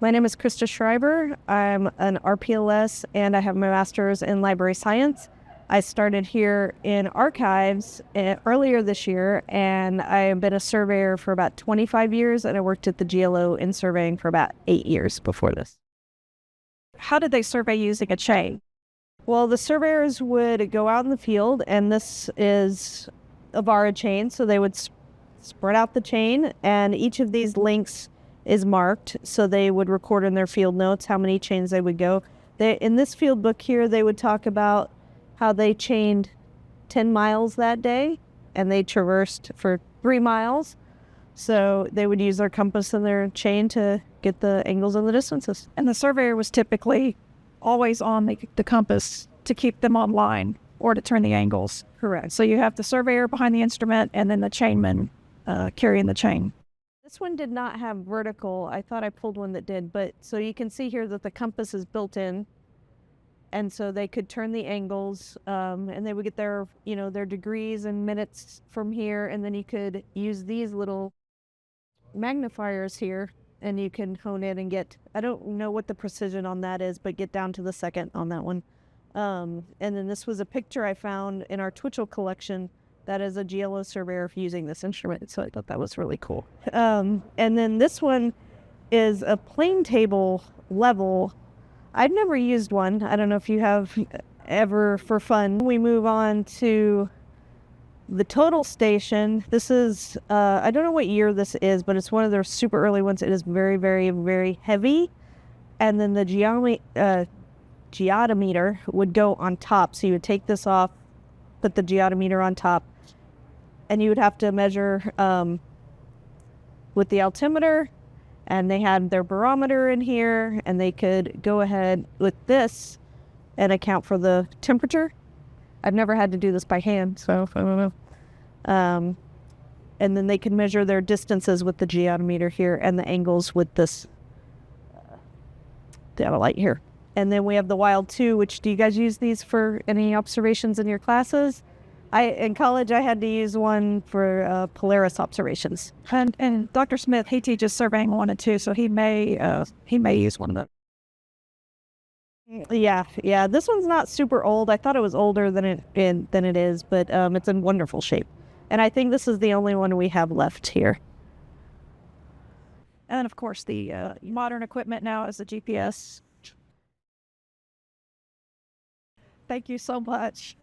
My name is Krista Schreiber. I'm an RPLS and I have my master's in library science. I started here in archives earlier this year, and I have been a surveyor for about 25 years, and I worked at the GLO in surveying for about 8 years before this. How did they survey using a chain? Well, the surveyors would go out in the field, and this is a vara chain, so they would spread out the chain, and each of these links is marked, so they would record in their field notes how many chains they would go. In this field book here, they would talk about how they chained 10 miles that day, and they traversed for 3 miles. So they would use their compass and their chain to get the angles and the distances. And the surveyor was typically always on the compass to keep them on line or to turn the angles. Correct. So you have the surveyor behind the instrument and then the chainman carrying the chain. This one did not have vertical. I thought I pulled one that did, but so you can see here that the compass is built in, and so they could turn the angles, and they would get their degrees and minutes from here, and then you could use these little magnifiers here, and you can hone in and get, I don't know what the precision on that is, but get down to the second on that one. And then this was a picture I found in our Twitchell collection that is a GLO surveyor using this instrument, so I thought that was really cool. And then this one is a plane table level. I've never used one. I don't know if you have ever for fun. We move on to the total station. This is, I don't know what year this is, but it's one of their super early ones. It is very, very, very heavy. And then the geodometer would go on top. So you would take this off, put the geodometer on top, and you would have to measure with the altimeter, and they had their barometer in here, and they could go ahead with this and account for the temperature. I've never had to do this by hand, so I don't know. And then they could measure their distances with the geodometer here and the angles with this light here. And then we have the Wild 2, which, do you guys use these for any observations in your classes? In college, I had to use one for Polaris observations. And Dr. Smith, he teaches surveying 1 and 2, so he may use one of them. Yeah. This one's not super old. I thought it was older than it is, but it's in wonderful shape. And I think this is the only one we have left here. And then, of course, the modern equipment now is the GPS. Thank you so much.